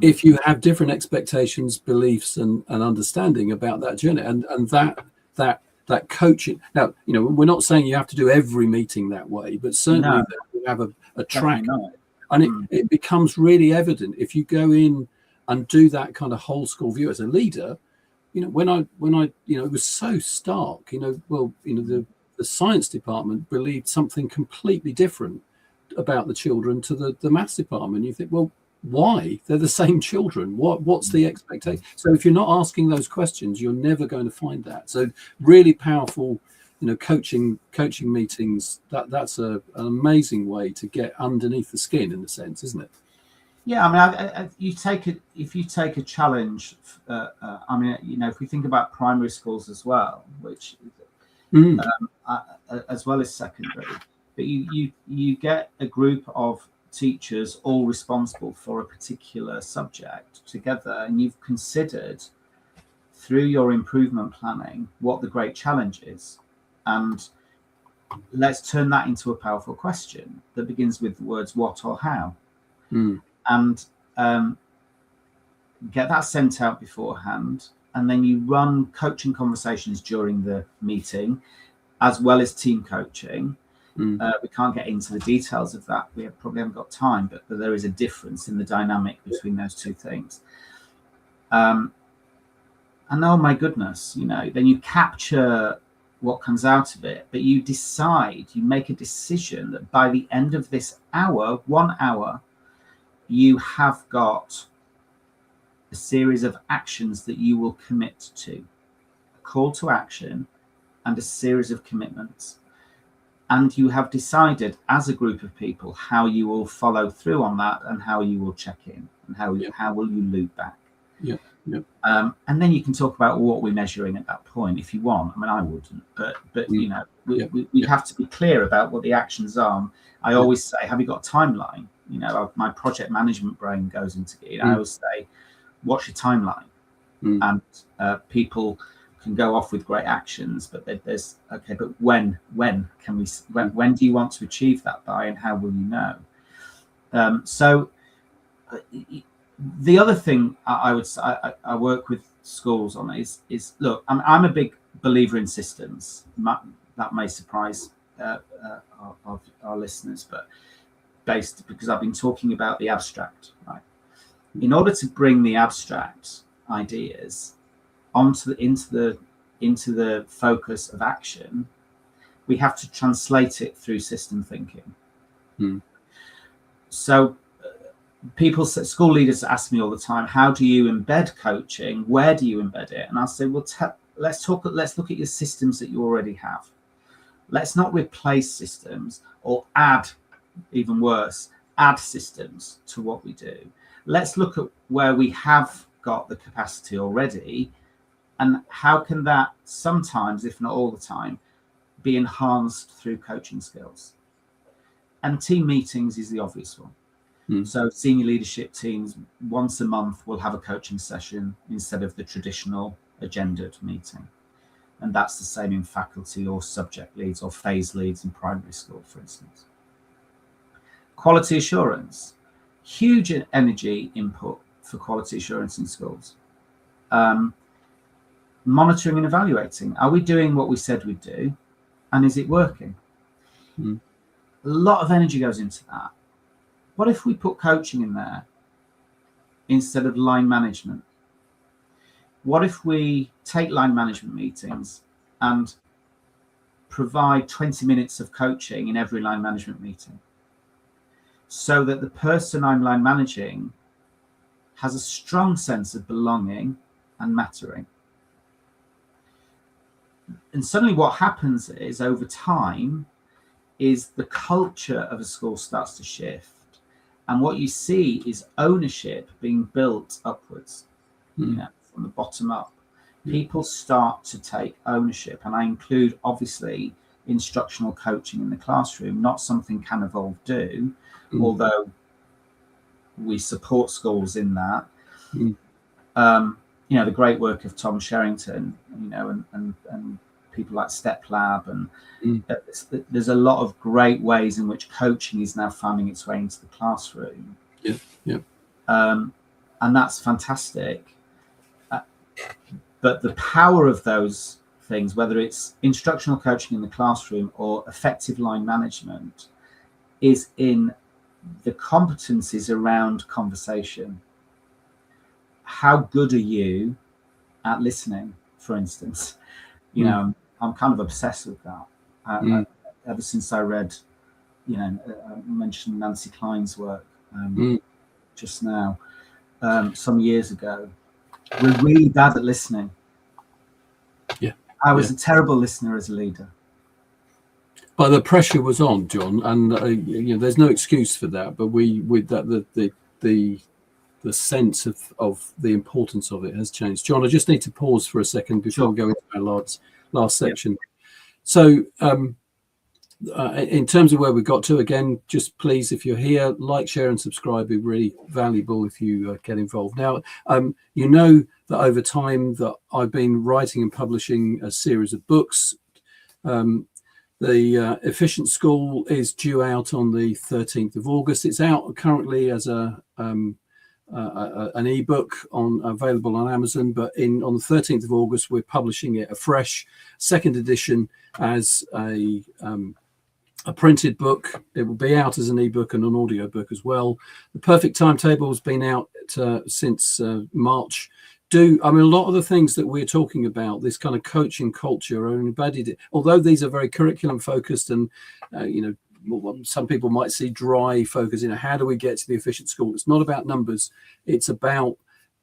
If you have different expectations, beliefs, and understanding about that journey, and that coaching. Now, we're not saying you have to do every meeting that way, but certainly that you have a track, and it becomes really evident if you go in and do that kind of whole school view as a leader. When I it was so stark. The science department believed something completely different about the children to the maths department. You think, well, why? They're the same children. What's the expectation? So if you're not asking those questions, you're never going to find that. So really powerful, coaching meetings. That's an amazing way to get underneath the skin, in a sense, isn't it? Yeah, I mean, if you take a challenge, if we think about primary schools as well, which as well as secondary, but you get a group of teachers all responsible for a particular subject together, and you've considered through your improvement planning what the great challenge is, and let's turn that into a powerful question that begins with the words what or how, and get that sent out beforehand, and then you run coaching conversations during the meeting as well as team coaching. We can't get into the details of that. We probably haven't got time, but there is a difference in the dynamic between those two things. And oh my goodness, then you capture what comes out of it, but you make a decision that by the end of this 1 hour, you have got a series of actions that you will commit to, a call to action and a series of commitments. And you have decided as a group of people how you will follow through on that, and how you will check in, and how will you loop back. And then you can talk about what we're measuring at that point if you want. I mean, I wouldn't, but we have to be clear about what the actions are. I always say, have you got a timeline? My project management brain goes into it. I always say, what's your timeline? And people can go off with great actions, but there's but when do you want to achieve that by, and how will you know? So the other thing I would say I work with schools on is look, I'm a big believer in systems. That may surprise our listeners, but because I've been talking about the abstract, right? In order to bring the abstract ideas into the focus of action, we have to translate it through system thinking. So school leaders ask me all the time, how do you embed coaching? Where do you embed it? And I'll say, well, let's look at your systems that you already have. Let's not replace systems, or even worse, add systems to what we do. Let's look at where we have got the capacity already, and how can that sometimes, if not all the time, be enhanced through coaching skills. And team meetings is the obvious one. So senior leadership teams once a month will have a coaching session instead of the traditional a gendered meeting. And that's the same in faculty or subject leads or phase leads in primary school, for instance. Quality assurance, huge energy input for quality assurance in schools. Monitoring and evaluating. Are we doing what we said we'd do? And is it working? A lot of energy goes into that. What if we put coaching in there instead of line management? What if we take line management meetings and provide 20 minutes of coaching in every line management meeting, so that the person I'm line managing has a strong sense of belonging and mattering? And suddenly what happens is, over time, is the culture of a school starts to shift. And what you see is ownership being built upwards, from the bottom up. People start to take ownership. And I include, obviously, instructional coaching in the classroom, not something Can Evolve do, although we support schools in that. The great work of Tom Sherrington, and people like Step Lab, and there's a lot of great ways in which coaching is now finding its way into the classroom. And that's fantastic. But the power of those things, whether it's instructional coaching in the classroom or effective line management, is in the competencies around conversation. How good are you at listening, for instance? I'm kind of obsessed with that. Ever since I read, I mentioned Nancy Klein's work just now, some years ago. We're really bad at listening. I was a terrible listener as a leader. But the pressure was on, John, and there's no excuse for that. But the sense of the importance of it has changed. John, I just need to pause for a second before we go into our last section. So, in terms of where we got to, again, just please, if you're here, like, share, and subscribe. It'd be really valuable if you get involved. Now, you know that over time that I've been writing and publishing a series of books. The Efficient School is due out on the 13th of August. It's out currently as an ebook available on Amazon, but on the 13th of August we're publishing it afresh, second edition, as a printed book. It will be out as an ebook and an audio book as well. The Perfect Timetable has been out since March. A lot of the things that we're talking about, this kind of coaching culture, are embedded. Although these are very curriculum focused, and some people might see dry focus. How do we get to the efficient school? It's not about numbers. It's about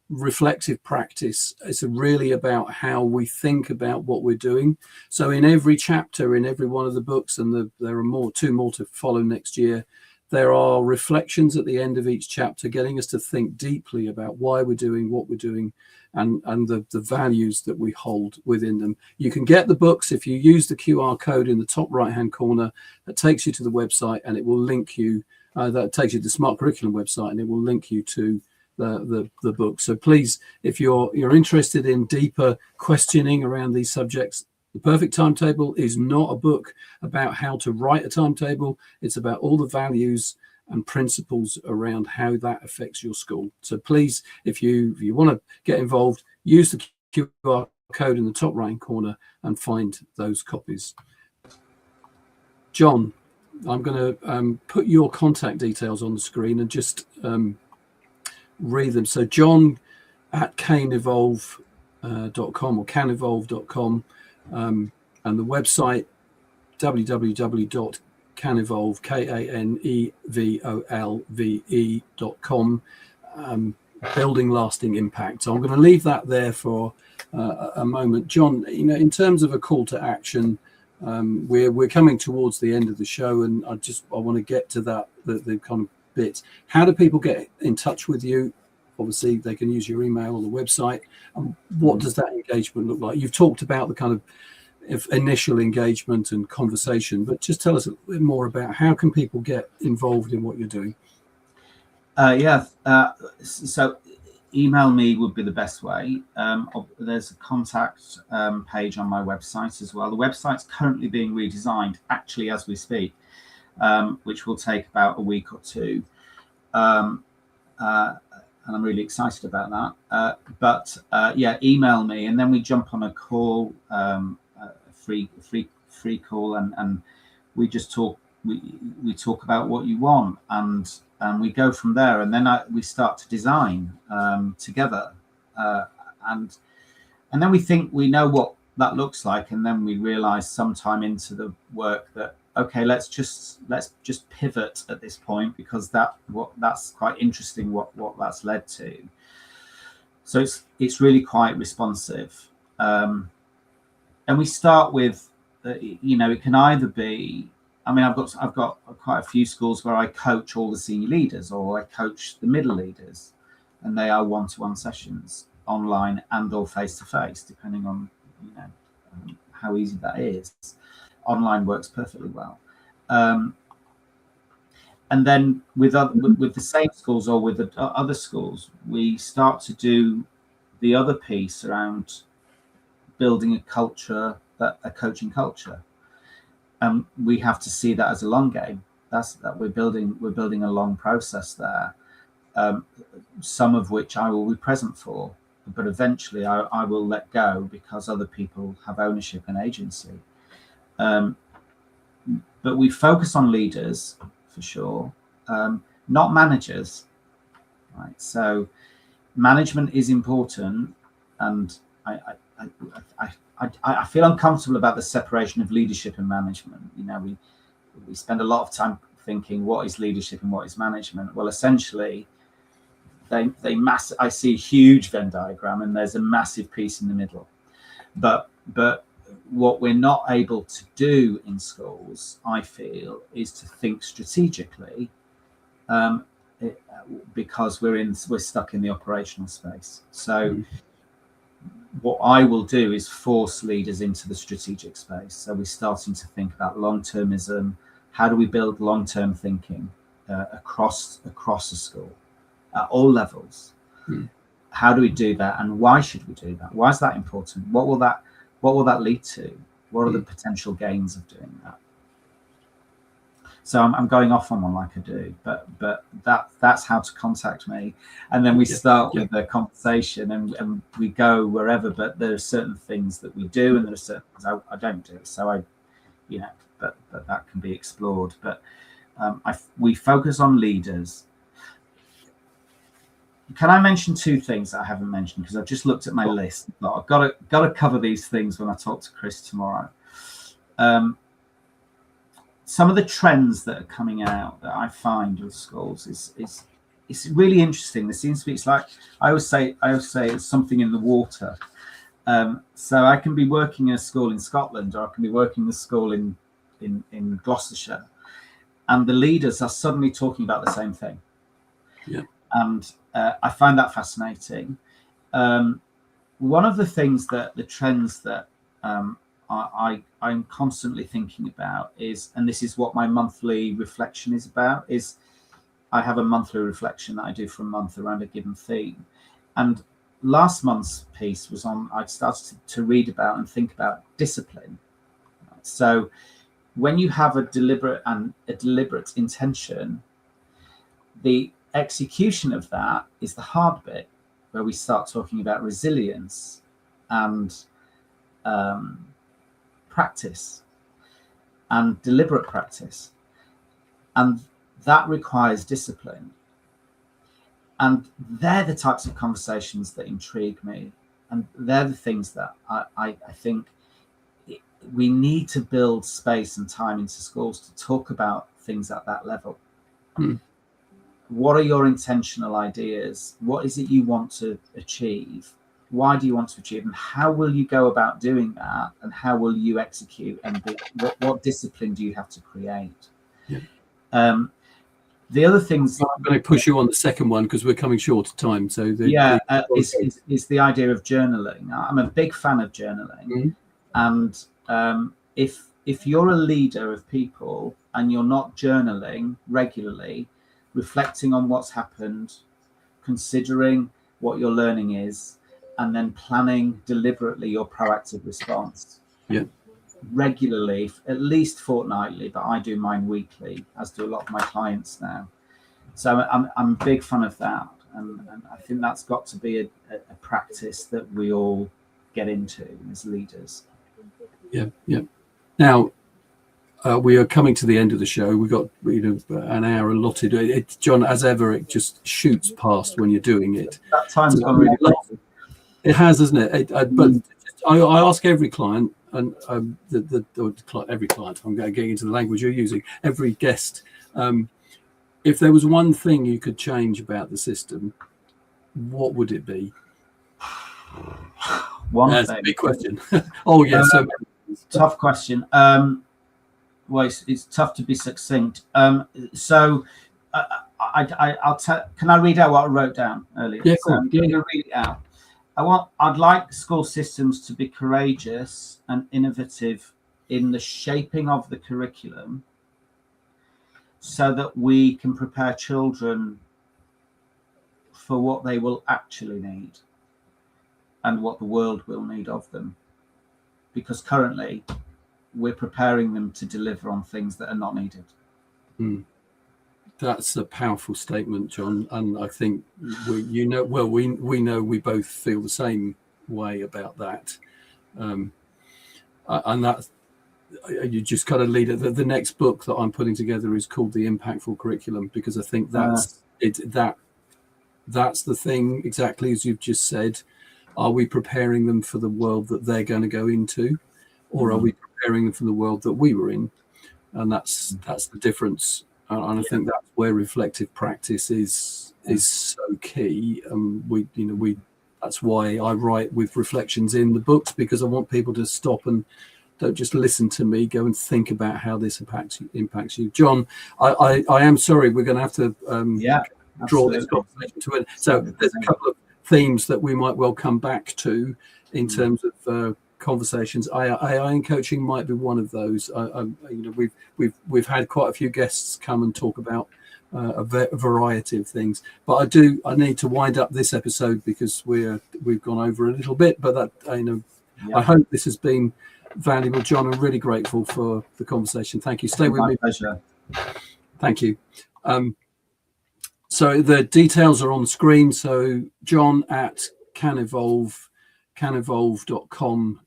reflective practice. It's really about how we think about what we're doing. So in every chapter, in every one of the books, and there are two more to follow next year, there are reflections at the end of each chapter, getting us to think deeply about why we're doing what we're doing, and the values that we hold within them. You can get the books if you use the QR code in the top right hand corner. That takes you to the website, and it will link you. That takes you to the Smart Curriculum website, and it will link you to the book. So please, if you're interested in deeper questioning around these subjects, The Perfect Timetable is not a book about how to write a timetable. It's about all the values and principles around how that affects your school. So please, if you want to get involved, use the QR code in the top right corner and find those copies. John, I'm going to put your contact details on the screen and just read them. So John at canevolve.com or canevolve.com, and the website www.canevolve.com, building lasting impact. So I'm going to leave that there for a moment. John, in terms of a call to action, we're coming towards the end of the show, and I want to get to that the kind of bit. How do people get in touch with you? Obviously, they can use your email or the website. What does that engagement look like? You've talked about the kind of initial engagement and conversation, but just tell us a bit more about how can people get involved in what you're doing. So email me would be the best way. There's a contact page on my website as well. The website's currently being redesigned, actually, as we speak, which will take about a week or two. And I'm really excited about that. But email me, and then we jump on a call, a free call, and we just talk. We talk about what you want, and we go from there. And then we start to design together, and then we think we know what that looks like, and then we realize sometime into the work that, okay, let's just pivot at this point, because that's quite interesting what that's led to. So it's really quite responsive, and we start with it can either be, I mean, I've got quite a few schools where I coach all the senior leaders, or I coach the middle leaders, and they are one-to-one sessions, online and or face-to-face, depending on how easy that is. Online works perfectly well. And then with the same schools or with the other schools, we start to do the other piece around building a culture, a coaching culture. We have to see that as a long game. That we're building a long process there. Some of which I will be present for, but eventually I will let go, because other people have ownership and agency. But we focus on leaders for sure, not managers, right? So management is important, and I feel uncomfortable about the separation of leadership and management. We spend a lot of time thinking, what is leadership and what is management? Well, essentially, I see a huge Venn diagram, and there's a massive piece in the middle. But what we're not able to do in schools, I feel, is to think strategically, because we're stuck in the operational space. So what I will do is force leaders into the strategic space. So we're starting to think about long-termism. How do we build long-term thinking across a school at all levels? How do we do that, and why should we do that? Why is that important? What will that lead to? What are the potential gains of doing that? So I'm going off on one like I do, but that's how to contact me. And then we start with the conversation, and we go wherever. But there are certain things that we do, and there are certain things I don't do. So but that can be explored. But we focus on leaders. Can I mention two things that I haven't mentioned, because I've just looked at my list? I've got to cover these things when I talk to Chris tomorrow. Some of the trends that are coming out that I find with schools is really interesting. There seems to be, it's like I always say it's something in the water. So I can be working in a school in Scotland, or I can be working in a school in Gloucestershire, and the leaders are suddenly talking about the same thing. Yeah. And I find that fascinating. One of the things that the trends that I'm constantly thinking about is, and this is what my monthly reflection is about, is I have a monthly reflection that I do for a month around a given theme. And last month's piece was on, I started to read about and think about discipline. So when you have a deliberate intention, the execution of that is the hard bit, where we start talking about resilience and practice and deliberate practice, and that requires discipline. And they're the types of conversations that intrigue me, and they're the things that I think we need to build space and time into schools to talk about things at that level. What are your intentional ideas? What is it you want to achieve? Why do you want to achieve? And how will you go about doing that? And how will you execute? And what discipline do you have to create? Yeah. The other things... I'm going to push you on the second one, because we're coming short of time. So is the idea of journaling. I'm a big fan of journaling. And if you're a leader of people and you're not journaling regularly, reflecting on what's happened, considering what your learning is, and then planning deliberately your proactive response. Yeah. Regularly, at least fortnightly, but I do mine weekly, as do a lot of my clients now. So I'm a big fan of that, and I think that's got to be a practice that we all get into as leaders. Yeah. Now, we are coming to the end of the show. We've got an hour allotted. John, as ever, it just shoots past when you're doing it. That time's gone really fast. It has, isn't it? But I ask every client, and every client, I'm getting into the language you're using, every guest, if there was one thing you could change about the system, what would it be? That's a big question. Oh, yeah. Tough question. Well, it's tough to be succinct. So I'll tell. Can I read out what I wrote down earlier? Yeah, cool. I'm going to read it out. I'd like school systems to be courageous and innovative in the shaping of the curriculum, so that we can prepare children for what they will actually need and what the world will need of them. Because currently, we're preparing them to deliver on things that are not needed. That's a powerful statement, John, and I think we know we both feel the same way about that, and that you just kind of lead it. The next book that I'm putting together is called The Impactful Curriculum, because I think that's the thing, exactly as you've just said. Are we preparing them for the world that they're going to go into, or are we preparing them for the world that we were in? And that's the difference. And I think that's where reflective practice is so key. That's why I write with reflections in the books, because I want people to stop and don't just listen to me, go and think about how this impacts you. John, I am sorry, we're going to have to draw this conversation to it. So there's a couple of themes that we might well come back to in terms of conversations. AI in coaching might be one of those. We've had quite a few guests come and talk about a variety of things, but I need to wind up this episode because we've gone over a little bit. But I hope this has been valuable, John. I'm really grateful for the conversation. Thank you. Stay with me. Pleasure. Thank you. So the details are on the screen. So John at canevolve.com,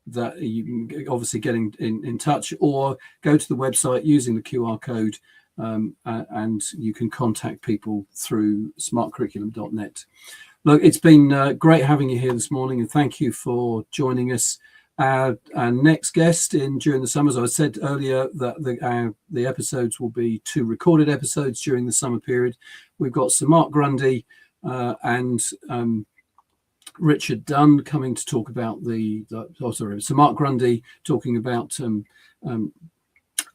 that you can obviously get in touch, or go to the website using the QR code, and you can contact people through smartcurriculum.net. Look, it's been great having you here this morning, and thank you for joining us. Our next guest during the summer, as I said earlier, that the episodes will be 2 recorded episodes during the summer period. We've got Sir Mark Grundy and Richard Dunn coming to talk about Sir Mark Grundy talking about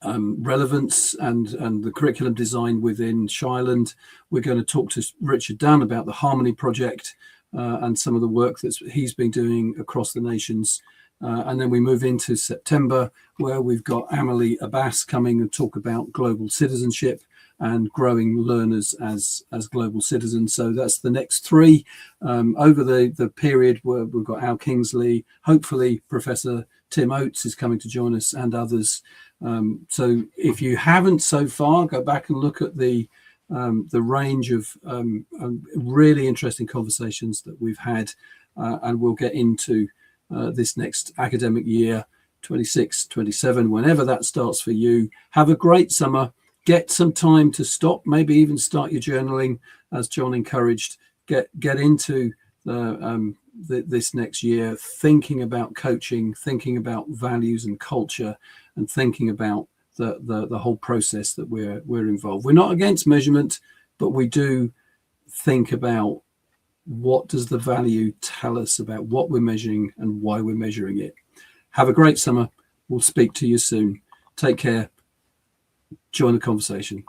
relevance and the curriculum design within Shireland. We're going to talk to Richard Dunn about the Harmony Project and some of the work that he's been doing across the nations. And then we move into September, where we've got Amelie Abbas coming and talk about global citizenship and growing learners as global citizens. So that's the next 3 over the period, where we've got Al Kingsley. Hopefully Professor Tim Oates is coming to join us, and others. So if you haven't so far, go back and look at the range of really interesting conversations that we've had, and we'll get into this next academic year, 26-27, whenever that starts for you. Have a great summer. Get some time to stop, maybe even start your journaling, as John encouraged. Get into this next year thinking about coaching, thinking about values and culture, and thinking about the whole process that we're involved. We're not against measurement, but we do think about what does the value tell us about what we're measuring and why we're measuring it. Have a great summer. We'll speak to you soon. Take care. Join the conversation.